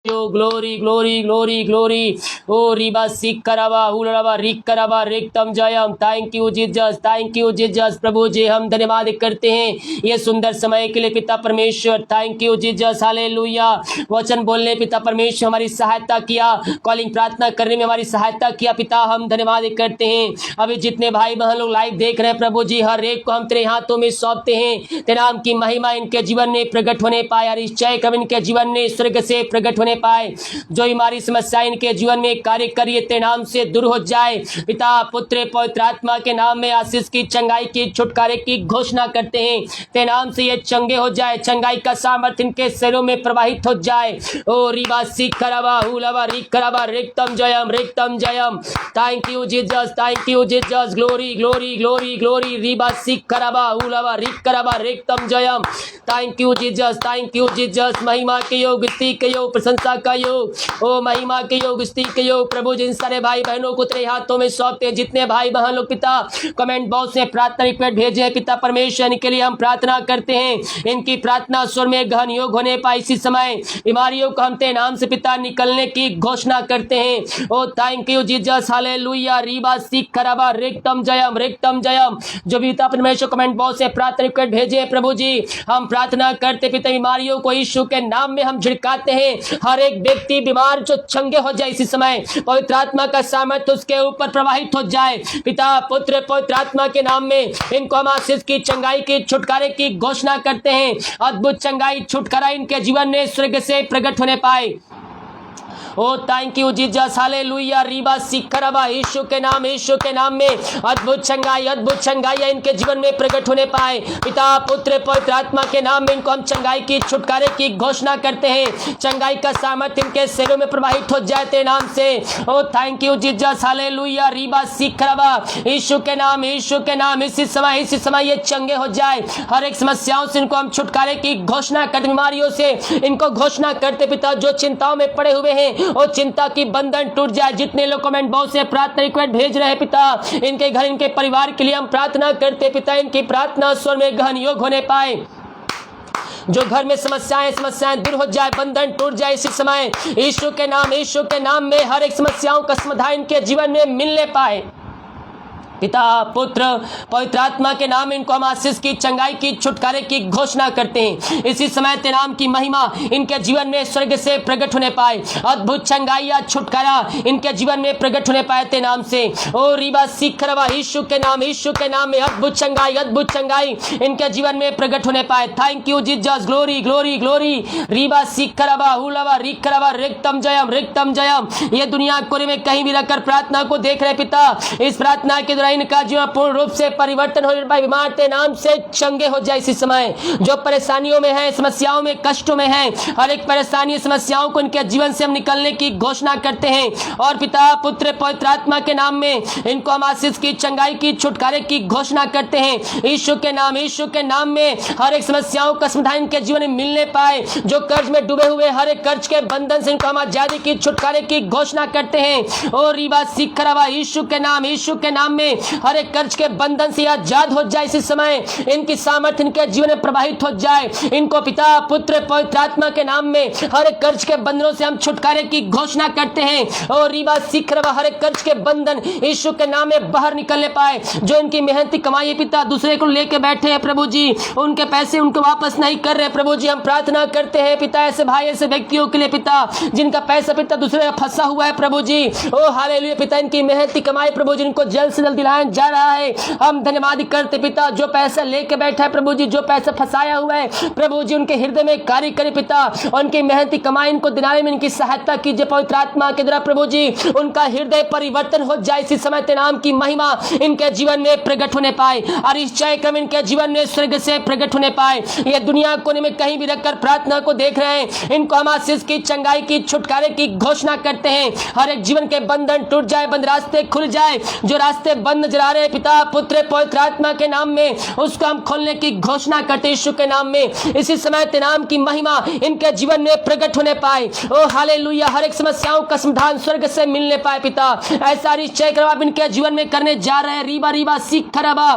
Glory, glory, glory, glory. Oh, riba sikkaraba, hularaba, rikkaraba, रिक्तम जयम. Thank you Jesus, thank you Jesus. प्रभु जी हम धन्यवाद करते हैं ये सुंदर समय के लिए पिता परमेश्वर. Thank you Jesus, hallelujah. वचन बोलने पिता परमेश्वर हमारी सहायता किया, कॉलिंग प्रार्थना करने में हमारी सहायता किया पिता. हम धन्यवाद करते हैं. अभी जितने भाई बहन लोग लाइव देख रहे हैं प्रभु जी, हर एक को हम तेरे हाथों में सौंपते हैं. तेरे नाम की महिमा इनके जीवन में प्रकट होने पाए और इस जय कम इनके जीवन में स्वर्ग से प्रकट होने पाए. जो हमारी समस्या इनके जीवन में कार्य करिए तेरे नाम से दूर हो जाए. पिता पुत्र पवित्र आत्मा के नाम में आशीष की, चंगाई की, छुटकारे की घोषणा करते हैं. तेरे नाम से ये चंगे हो जाए, चंगाई का सामर्थ्य इनके शरीरों में प्रवाहित हो जाए. ओ रिबा सिकरबा हुलबा रिकरबा रिक्तम जयम, रिक्तम जयम. Thank you Jesus, thank you Jesus. Glory glory glory glory. रिबा सिकरबा हुलबा रिकरबा रिक्तम जयम. Thank you Jesus, thank you Jesus. महिमा के योग, स्तुति के योग, प्रशंसा का योग, ओ महिमा के योग, स्तुति के योग. प्रभु जिन सारे भाई बहनों को तेरे हाथों में सौंपते हैं, जितने भाई बहन लोग पिता कमेंट बॉक्स में प्रार्थना रिक्वेस्ट भेजे हैं पिता परमेश्वर, इनके लिए हम प्रार्थना करते हैं. इनकी प्रार्थना स्वर में गहन योग होने पाए. इसी समय बीमारियों को हम तेरे नाम से पिता निकलने की घोषणा करते हैं. ओ थैंक यू जीसस, हालेलुया. रीबा सिकरबा रिक्तम जयम, रिक्तम जयम. जो भी पिता परमेश्वर कमेंट बॉक्स से प्रार्थना रिक्वेस्ट भेजे प्रभु जी, हम प्रार्थना करते पिता बीमारियों को यीशु के नाम में हम झिड़काते हैं. हर एक व्यक्ति बीमार जो चंगे हो जाए इसी समय पवित्र आत्मा का सामर्थ्य उसके ऊपर प्रवाहित हो जाए. पिता पुत्र पवित्र आत्मा के नाम में इनको हम आशीष की, चंगाई की, छुटकारे की घोषणा करते हैं. अद्भुत चंगाई छुटकारा इनके जीवन में स्वर्ग से प्रकट होने पाए. ओ थैंक यू जीसस, हालेलुया. रीबा सिकरबा, यीशु के नाम, यीशु के नाम में अद्भुत चंगाई, अद्भुत चंगाई इनके जीवन में प्रकट होने पाए. पिता पुत्र पवित्र आत्मा के नाम में इनको हम चंगाई की, छुटकारे की घोषणा करते हैं. चंगाई का सामर्थ्य इनके शरीरों में प्रवाहित हो जाए तेरे नाम से. ओ थैंक यू जीसस, हालेलुया. रीबा सिकरबा, यीशु के नाम, यीशु के नाम. इसी समय ये चंगे हो जाए. हर एक समस्याओं से इनको हम छुटकारे की घोषणा करते, बीमारियों से इनको घोषणा करते पिता. जो चिंताओं में पड़े हुए हैं और चिंता की बंधन टूट जाए. जितने लोग कमेंट बॉक्स से प्रार्थना रिक्वेस्ट भेज रहे हैं पिता, इनके घर, इनके परिवार के लिए हम प्रार्थना करते पिता. इनकी प्रार्थना स्वर में गहन योग होने पाए. जो घर में समस्याएं दूर हो जाए, बंधन टूट जाए. इसी समय यीशु के नाम, यीशु के नाम में हर एक समस्याओं का समाधान इनके जीवन में मिलने पाए. पिता पुत्र पवित्र आत्मा के नाम इनको हम आशीष की, चंगाई की, छुटकारे की घोषणा करते हैं. इसी समय तेरे नाम की महिमा इनके जीवन में स्वर्ग से प्रकट होने पाए. अद्भुत चंगाई या छुटकारा इनके जीवन में प्रकट होने पाए तेरे नाम से. ओ रिबा सिकरबा, यीशु के नाम, यीशु के नाम में अद्भुत चंगाई, अद्भुत चंगाई इनके जीवन में प्रकट होने पाए. Thank you Jesus, glory glory glory. रीबा सिकरबा हुलबा रिकरबा रिक्तम जयम, रिक्तम जयम. ये दुनिया कोने में कहीं भी रखकर प्रार्थना को देख रहे पिता, इस प्रार्थना के इनका जीवन पूर्ण रूप से परिवर्तन हो जाए. बीमार तेरे नाम से चंगे हो जाए. इसी समय जो परेशानियों में है, समस्याओं में, कष्टों में है, हर एक परेशानी समस्याओं को इनके जीवन से हम निकलने की घोषणा करते हैं. और पिता पुत्र पवित्र आत्मा के नाम में इनको हम आशीष की, चंगाई की, छुटकारे की घोषणा करते हैं. यीशु के नाम, यीशु के नाम में हर एक समस्याओं का समाधान इनके जीवन में मिलने पाए. जो कर्ज में डूबे हुए हर एक कर्ज के बंधन से इनको हम आजादी की, छुटकारे की घोषणा करते हैं. और रिबा सिकरबा, यीशु के नाम, यीशु के नाम में हर एक कर्ज के बंधन से आजाद हो जाए. इसी समय इनकी सामर्थ्य इनके जीवन में प्रवाहित हो जाए. इनको पिता पुत्र पवित्र आत्मा के नाम में हर एक कर्ज के बंधनों से हम छुटकारे की घोषणा करते हैं. और रिबा सिकरबा, हर एक कर्ज के बंधन यीशु के नाम में बाहर निकलने पाए. जो इनकी मेहनती कमाई पिता दूसरे को लेके बैठे हैं प्रभु जी, उनके पैसे उनको वापस नहीं कर रहे प्रभु जी, हम प्रार्थना करते हैं पिता ऐसे भाई, ऐसे व्यक्तियों के लिए पिता जिनका पैसा पिता दूसरे का फंसा हुआ है प्रभु जी. ओ हालेलुया पिता, इनकी मेहनती कमाई प्रभु जी इनको जल्द से जल्द दिलाया जा रहा है. हम धन्यवाद करते पिता. जो पैसा लेके बैठा है प्रभु जी, जो पैसा फंसाया हुआ है प्रभु जी, उनके हृदय में कार्य करे पिता. उनकी मेहनती कमाई इनको दिलाने में इनकी सहायता कीजिए पवित्र आत्मा के द्वारा प्रभु जी. उनका हृदय परिवर्तन हो जाए. इसी समय तेरे नाम की महिमा इनके जीवन में प्रकट होने पाए और इस जय क्रम इनके जीवन में स्वर्ग से प्रकट होने पाए. ये दुनिया कोने में कहीं भी रखकर प्रार्थना को देख रहे हैं, इनको हम आशीष की, चंगाई की, छुटकारे की घोषणा करते हैं. हर एक जीवन के बंधन टूट जाए, बंद रास्ते खुल जाए. जो रास्ते बंद जला रहे पिता पुत्र पवित्र आत्मा के नाम में उसको हम खोलने की घोषणा करते यीशु के नाम में। इसी समय तेरे नाम की महिमा इनके जीवन में प्रकट होने पाए। ओ हालेलुया, हर एक समस्याओं का समाधान स्वर्ग से मिलने पाए पिता। ऐसा निश्चय करो आप इनके जीवन में करने जा रहे हैं। रीबा रीबा सिखरबा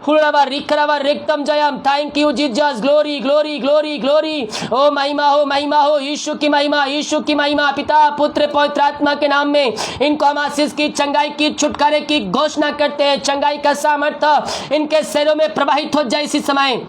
हुरबा रिखरबा रिक्तम जयम। Thank you Jesus, glory glory glory glory. ओ महिमा हो यीशु की महिमा, यीशु की महिमा। पिता पुत्र पवित्र आत्मा के नाम में इनको हम आशीष की, चंगाई की, छुटकारे की घोषणा करते हैं। चंगाई का सामर्थ्य इनके शरीरों में प्रवाहित हो जाए इसी समय।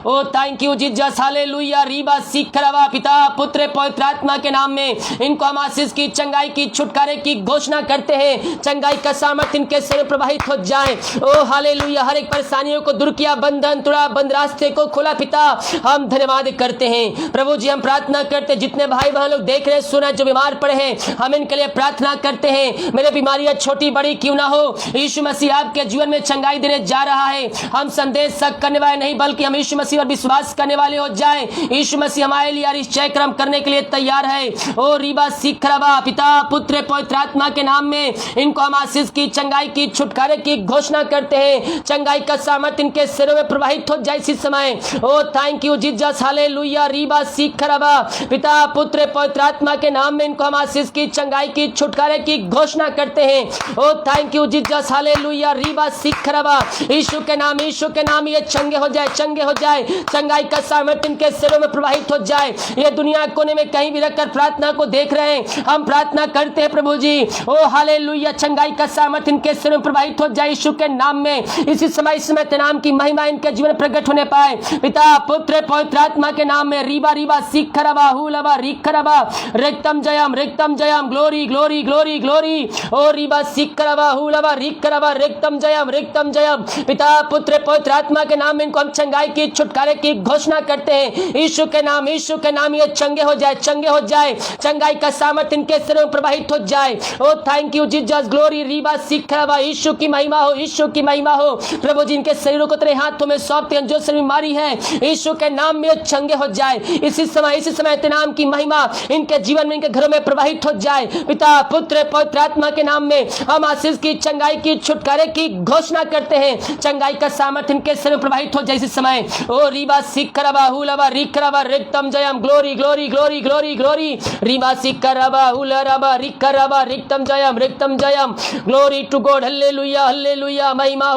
ओ थैंक यू जीसस, हालेलुया। रीबा सिखरबा पिता पुत्र पवित्र आत्मा के नाम में इनको हम आशीष की, चंगाई की, छुटकारे की घोषणा करते हैं। चंगाई का सामर्थ्य इनके शरीर में प्रवाहित हो जाए। ओ हालेलुया, हर एक परेशानियों को दूर किया, बंधन तोड़ा, बंद रास्ते को खोला पिता। हम धन्यवाद करते हैं प्रभु जी। हम प्रार्थना करते हैं जितने भाई बहन लोग देख रहे सुना जो बीमार पड़े हैं, हम इनके लिए प्रार्थना करते हैं। मेरे बीमारियां छोटी बड़ी क्यों ना हो, यीशु मसीह आपके जीवन में चंगाई देने जा रहा है। हम संदेश शक करने वाले नहीं बल्कि हम यीशु मसीह और विश्वास करने वाले हो जाए। यीशु मसीह हमारे लिए निश्चय कर्म करने के लिए तैयार है। ओ रीबा सिखरबा पिता पुत्र पवित्र आत्मा के नाम में इनको हम आशीष की, चंगाई की, छुटकारे की घोषणा करते हैं। चंगाई का सामर्थ्य इनके शरीरों में प्रवाहित हो जाए इसी समय। ओ थैंक यू जीसस, हालेलुया। रीबा सिखरबा पिता पुत्र पवित्र आत्मा के नाम में इनको हम आशीष की, चंगाई की, छुटकारे की घोषणा करते हैं। ओ थैंक यू जीसस, हालेलुया। रीबा सिखरबा यीशु के नाम, यीशु के नाम ये चंगे हो जाए, चंगे हो जाए। चंगाई का सामर्थ्य इनके शरीरों में प्रवाहित हो जाए। ये दुनिया कोने में कहीं भी रखकर प्रार्थना को देख रहे हैं, हम प्रार्थना करते हैं प्रभु जी। ओ हालेलुया, चंगाई का सामर्थ्य इनके शरीरों में प्रवाहित हो जाए यीशु के नाम में। इसी समय तेरे नाम की महिमा इनके जीवन में प्रकट होने पाए पिता पुत्र पवित्र आत्मा के नाम में। रीबा रीबा सिखरबा हुलबा रिखरबा रिक्तम जयम, रिक्तम जयम। Glory glory glory glory. ओ रीबा सिखरबा हुलबा रिखरबा रिक्तम जयम, रिक्तम जयम। पिता पुत्र पवित्र आत्मा के नाम में इनको हम चंगाई की, छुटकारे की घोषणा करते हैं यीशु के नाम, यीशु के नाम ये चंगे हो जाए, चंगे हो जाए। चंगाई का सामर्थ्य इनके शरीर में प्रवाहित हो जाए। ओ थैंक यू जीसस, ग्लोरी रीबा सिखरबा। यीशु की महिमा हो, यीशु की महिमा हो। प्रभु जी इनके शरीरों को तेरे हाथों में सौंपते हैं। जो शरीर बीमारी है यीशु के नाम में चंगे हो जाए इसी समय तेरे नाम की महिमा इनके जीवन में, इनके घरों में प्रवाहित हो जाए। पिता पुत्र पवित्र आत्मा के नाम में हम आशीष की, चंगाई की, छुटकारे की घोषणा करते हैं। चंगाई का सामर्थ्य इनके शरीर में प्रवाहित हो जाए इसी समय। ओ रीबा सिखरबा हुलबा रिखरबा रिक्तम जयम। Glory glory glory glory glory. रीबा सिखरबा हुलरबा रिखरबा रिक्तम जयम, रिक्तम जयम। Glory to God, hallelujah hallelujah. महिमा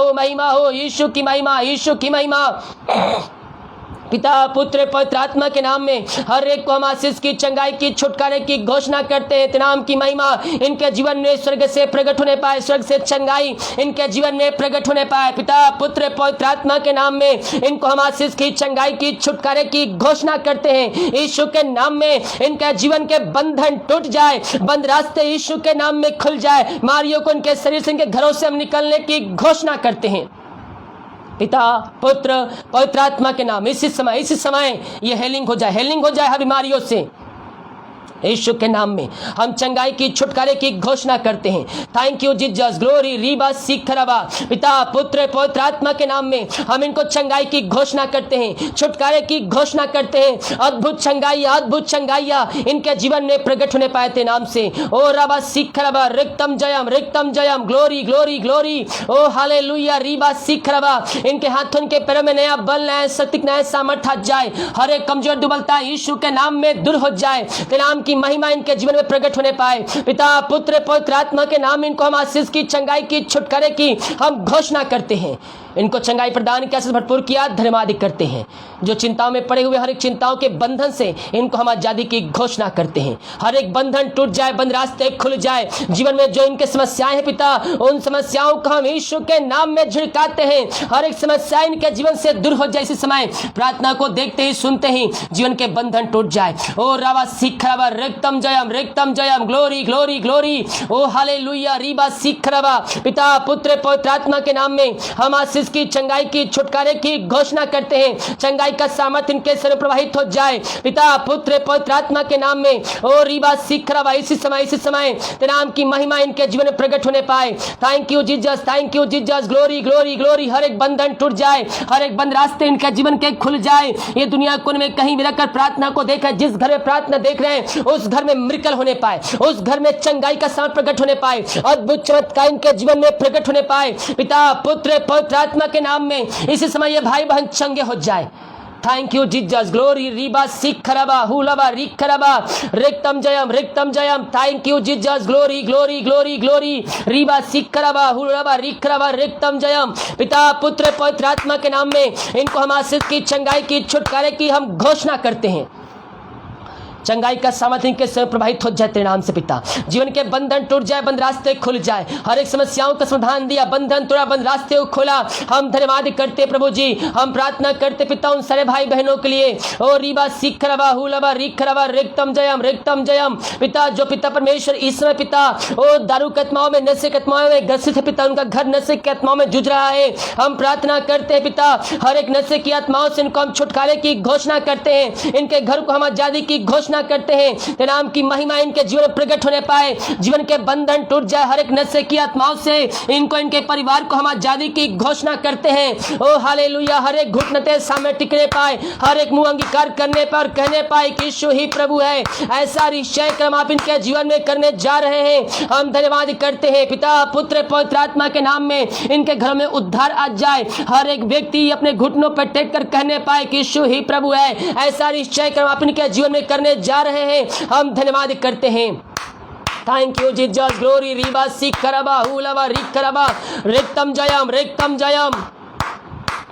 हो यीशु की महिमा, यीशु की महिमा। पिता पुत्र पवित्र आत्मा के नाम में हर एक को हम आशीष की, चंगाई की, छुटकारे की घोषणा करते हैं। तेरे नाम की महिमा इनके जीवन में स्वर्ग से प्रकट होने पाए, स्वर्ग से चंगाई इनके जीवन में प्रकट होने पाए। पिता पुत्र पवित्र आत्मा के नाम में इनको हम आशीष की, चंगाई की, छुटकारे की घोषणा करते हैं। यीशु के नाम में इनके जीवन के बंधन टूट जाए, बंद रास्ते यीशु के नाम में खुल जाए। मारियों को इनके शरीर से, इनके घरों से हम निकलने की घोषणा करते हैं पिता पुत्र पवित्र आत्मा के नाम। इसी समय ये हेलिंग हो जाए, हेलिंग हो जाए हर बीमारियों से यीशु के नाम में। हम चंगाई की, छुटकारे की घोषणा करते हैं। थैंक यू जीसस, ग्लोरी रीबा सिखरबा। पिता पुत्र पवित्र आत्मा के नाम में हम इनको चंगाई की घोषणा करते हैं, छुटकारे की घोषणा करते हैं। अद्भुत चंगाइया इनके जीवन में प्रकट होने पाए थे नाम से। ओ रबा सिखरबा रिक्तम जयम, रिक्तम जयम। Glory glory glory. ओ हालेलुया। रीबा सिखरबा। इनके हाथों, इनके पैरों में नया बल, नया शक्ति, नया सामर्थ्य आ जाए। हर एक कमजोर दुबलता यीशु के नाम में दूर हो जाए। तेरे नाम की महिमा इनके जीवन में प्रकट होने पाए। पिता पुत्र पवित्र आत्मा के नाम इनको हम आशीष की, चंगाई की, छुटकारे की हम घोषणा करते हैं। इनको चंगाई प्रदान किया, भरपूर किया, धन्यवाद करते हैं। जो चिंताओं में पड़े हुए हर एक चिंताओं के बंधन से इनको हम आजादी की घोषणा करते हैं। हर एक बंधन टूट जाए, बंद रास्ते खुल जाए। जीवन में जो इनके समस्याएं हैं पिता, उन समस्याओं को हम यीशु के नाम में झिड़काते हैं। हर एक समस्या इनके जीवन से दूर हो जाए। इसी समय प्रार्थना को देखते ही सुनते ही जीवन के बंधन टूट जाए। ओ रावा सिखरबा रिक्तम जयम, रिक्तम जयम। Glory glory glory. ओ हालेलुया। रीबा सिखरबा। पिता पुत्र पवित्र आत्मा के नाम में हम आशीष आशीष की, चंगाई की, छुटकारे की घोषणा करते हैं। चंगाई का सामर्थ इनके सिर प्रवाहित हो जाए पिता, पुत्र, पवित्र आत्मा के नाम में। ओ रीबा सिखरवा, इसी समय तेरे नाम की महिमा इनके जीवन में प्रकट होने पाए। Thank you Jesus, thank you Jesus. Glory glory glory. हर एक बंधन टूट जाए, हर एक बंद रास्ते इनके जीवन के खुल जाए। ये दुनिया कोने में कहीं भी रहकर प्रार्थना को देखे, जिस घर में प्रार्थना देख रहे हैं उस घर में मिरेकल होने पाए, उस घर में चंगाई का सामर्थ प्रकट होने पाए, अद्भुत चमत्कार इनके जीवन में प्रकट होने पाए पिता, पुत्र, पवित्र आत्मा के नाम में। इसी समय ये भाई बहन चंगे हो जाए। Thank you Jesus. ग्लोरी रीबा सिखरबा हुलबा रिखरबा रिक्तम जयम। Thank you Jesus. Glory glory glory glory. रीबा सिखरबा हुलबा रिखरबा रिक्तम जयम। पिता, पुत्र, पवित्र आत्मा के नाम में इनको हम आशीष की, चंगाई की, छुटकारे की हम घोषणा करते हैं। चंगाई का सामर्थ्य इनके स्वयं प्रभावित हो जाए तेरे नाम से पिता। जीवन के बंधन टूट जाए, बंद रास्ते खुल जाए। हर एक समस्याओं का समाधान दिया, बंधन तोड़ा, बंद रास्ते को खोला। हम धन्यवाद करते प्रभु जी। हम प्रार्थना करते पिता उन सारे भाई बहनों के लिए। ओ रीबा सिखरबा हुलबा रिखरबा रिक्तम जयम पिता, जो पिता परमेश्वर इस समय पिता ओ दारू के आत्माओं में, नशे के आत्माओं में ग्रसित है पिता, उनका घर नशे के आत्माओं में जूझ रहा है। हम प्रार्थना करते हैं पिता, हर एक नशे की आत्माओं से इनको हम छुटकारे की घोषणा करते हैं। इनके घर को हम आजादी की घोषणा करते हैं। तेरे नाम की महिमा इनके जीवन में प्रकट होने पाए। जीवन के बंधन टूट जाए, हर एक नशे की आत्माओं से इनको, इनके परिवार को हम आजादी की घोषणा करते हैं। ओ हालेलुया। हर एक घुटने सामने टिकने पाए, हर एक मुंह अंगीकार करने पर कहने पाए कि यीशु ही प्रभु है। ऐसा निश्चय क्रम आप इनके जीवन में करने जा रहे हैं। हम धन्यवाद करते हैं पिता, पुत्र, पवित्र आत्मा के नाम में। इनके घर में उद्धार आ जाए, हर एक व्यक्ति अपने घुटनों पर टेक कर कहने पाए कि यीशु ही प्रभु है। ऐसा निश्चय क्रम आप इनके जीवन में करने जा रहे हैं। हम धन्यवाद करते हैं। Thank you Jesus. ग्लोरी रीबा सिखरबा हुलबा रिखरबा रिक्तम जयम।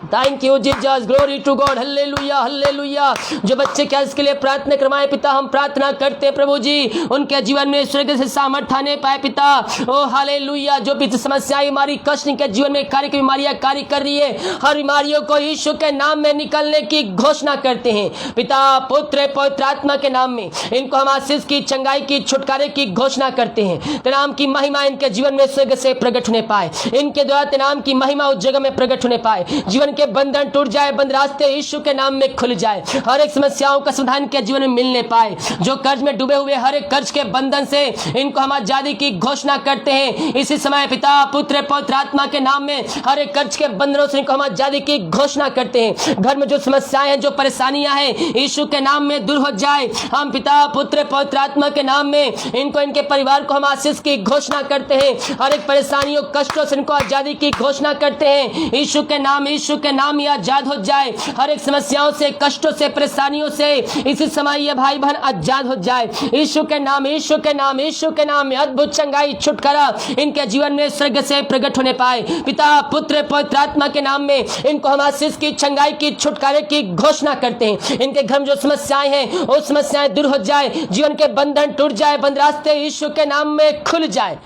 Thank you Jesus. Glory to God. Hallelujah hallelujah. जो बच्चे क्या इसके लिए प्रार्थना करवाए पिता, हम प्रार्थना करते हैं प्रभु जी, उनके जीवन में स्वर्ग से सामर्थ्य आने पाए पिता। ओ हालेलुया। जो भी समस्याएं, बीमारी, कष्ट के जीवन में कार्य की बीमारियां कार्य कर रही है, हर बीमारियों को यीशु के नाम में निकलने की घोषणा करते हैं पिता, पुत्र, पवित्र आत्मा के नाम में। इनको हम आशीष की, चंगाई की, छुटकारे की घोषणा करते हैं। तेरे नाम की महिमा इनके जीवन में स्वर्ग से प्रकट होने पाए। इनके द्वारा तेरे नाम की महिमा उस जगह में प्रकट होने पाए। जीवन के बंधन टूट जाए, बंद रास्ते यीशु के नाम में खुल जाए। हर एक समस्याओं का समाधान के जीवन में मिलने पाए। जो कर्ज में डूबे हुए, हर एक कर्ज के बंधन से इनको हम आजादी की घोषणा करते हैं। इसी समय पिता, पुत्र, पवित्र आत्मा के नाम में हर एक कर्ज के बंधनों से इनको हम आजादी की घोषणा करते हैं। घर में जो समस्याएं हैं, जो परेशानियां हैं, यीशु के नाम में दूर हो जाए। हम पिता, पुत्र, पवित्र आत्मा के नाम में इनको, इनके परिवार को हम आशीष की घोषणा करते हैं। हर एक परेशानियों, कष्टों से इनको आजादी की घोषणा करते हैं। यीशु के नाम ये आजाद हो जाए। हर एक समस्याओं से, कष्टों से, परेशानियों से इसी समय ये भाई बहन आजाद हो जाए। यीशु के नाम में अद्भुत चंगाई, छुटकारा इनके जीवन में स्वर्ग से प्रकट होने पाए। पिता, पुत्र, पवित्र आत्मा के नाम में इनको हम आशीष की, चंगाई की, छुटकारे की घोषणा करते हैं। इनके घर में जो समस्याएं हैं, वो समस्याएं दूर हो जाए। जीवन के बंधन टूट जाए, बंद रास्ते यीशु के नाम में खुल जाए।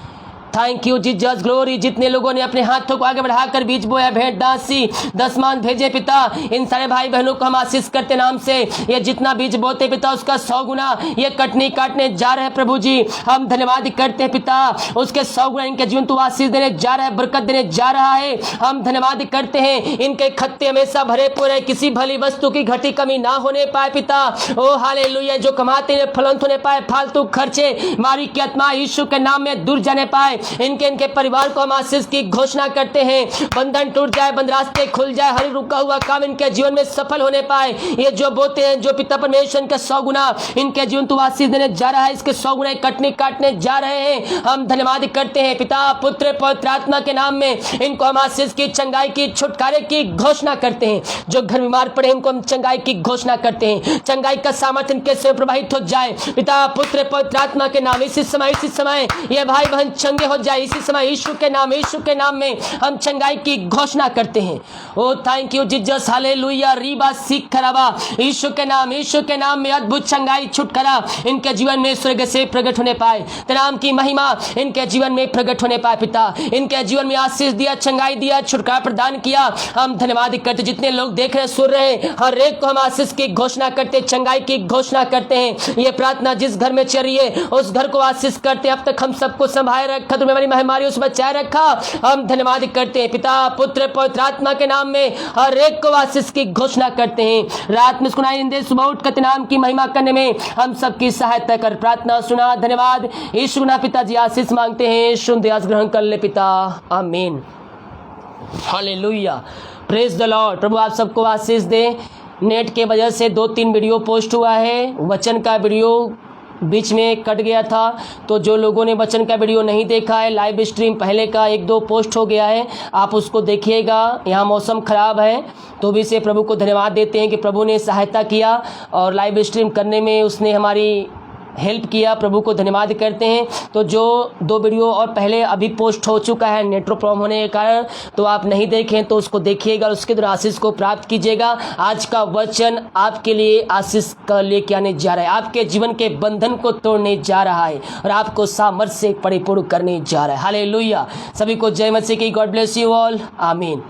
Thank you Jesus. ग्लोरी। जितने लोगों ने अपने हाथों को आगे बढ़ाकर बीज बोया, भेंट, दासी, दसमान भेजे पिता, इन सारे भाई बहनों को हम आशीष करते नाम से। ये जितना बीज बोते पिता, उसका 100 गुना ये कटनी काटने जा रहे हैं प्रभु जी। हम धन्यवाद करते हैं पिता, उसके 100 गुना इनके जीवन तू आशीष देने जा रहा है, बरकत देने जा रहा है। हम धन्यवाद करते हैं। इनके खत्ते हमेशा भरे पूरे, किसी भली वस्तु की घटी कमी ना होने पाए पिता। ओ हालेलुया। जो कमाते हैं फलवंत होने पाए, फालतू खर्चे, मारी की आत्मा यीशु के नाम में दूर जाने पाए। इनके परिवार को हम आशीष की घोषणा करते हैं। बंधन टूट जाए, बंद रास्ते खुल जाए, हर रुका हुआ काम इनके जीवन में सफल होने पाए। ये जो बोते हैं, जो पिता परमेश्वर के 100 गुना इनके जीवन तू आशीष देने जा रहा है, इसके 100 गुना कटनी काटने जा रहे हैं। हम धन्यवाद करते हैं पिता, पुत्र, पवित्र आत्मा के नाम में। इनको हम आशीष की, चंगाई की, छुटकारे की घोषणा करते हैं। जो घर बीमार पड़े इनको हम चंगाई की घोषणा करते हैं। चंगाई का सामर्थ्य इनके से प्रभावित हो जाए पिता, पुत्र, पवित्र आत्मा के नाम। इसी समय ये भाई बहन चंगे हो जाए। इसी समय यीशु के नाम में हम चंगाई की घोषणा करते हैं। ओ थैंक यू जीसस। हालेलुया। रीबा सिखरबा। यीशु के नाम में अद्भुत चंगाई, छुटकारा इनके जीवन में स्वर्ग से प्रकट होने पाए। तेरे नाम की महिमा इनके जीवन में प्रकट होने पाए पिता। इनके जीवन में आशीष दिया, चंगाई दिया, छुटकारा प्रदान किया। हम धन्यवाद करते। जितने लोग देख रहे, सुन रहे, हर एक को हम आशीष की घोषणा करते, चंगाई की घोषणा करते हैं। ये प्रार्थना जिस घर में चल रही है, उस घर को आशीष करते। अब तक हम सबको संभाले रख, तुम्हें वाली महामारियों से बचाए रखा। हम धन्यवाद करते हैं पिता, पुत्र, पवित्र आत्मा के नाम में हर एक को आशीष की घोषणा करते हैं। रात में सुनाई निंदे सुबह उठ कर नाम की महिमा करने में हम सबकी सहायता कर प्रार्थना सुना। धन्यवाद यीशु ना पिताजी, आशीष मांगते हैं, सुन आस ग्रहण कर ले पिता, आमीन, हालेलुया, प्रेज द लॉर्ड। प्रभु आप सबको आशीष दे। नेट के वजह से 2-3 वीडियो पोस्ट हुआ है, वचन का वीडियो बीच में कट गया था, तो जो लोगों ने वचन का वीडियो नहीं देखा है, लाइव स्ट्रीम पहले का 1-2 पोस्ट हो गया है, आप उसको देखिएगा। यहाँ मौसम ख़राब है तो भी से प्रभु को धन्यवाद देते हैं कि प्रभु ने सहायता किया और लाइव स्ट्रीम करने में उसने हमारी हेल्प किया, प्रभु को धन्यवाद करते हैं। तो जो 2 वीडियो और पहले अभी पोस्ट हो चुका है नेटवर्क प्रॉब्लम होने के कारण, तो आप नहीं देखें तो उसको देखिएगा, उसके द्वारा आशीष को प्राप्त कीजिएगा। आज का वचन आपके लिए आशीष का लेके आने जा रहा है, आपके जीवन के बंधन को तोड़ने जा रहा है और आपको सामर्थ्य से परिपूर्ण करने जा रहा है। हालेलुया। सभी को जय मसीह की। गॉड ब्लेस यू ऑल, आमीन।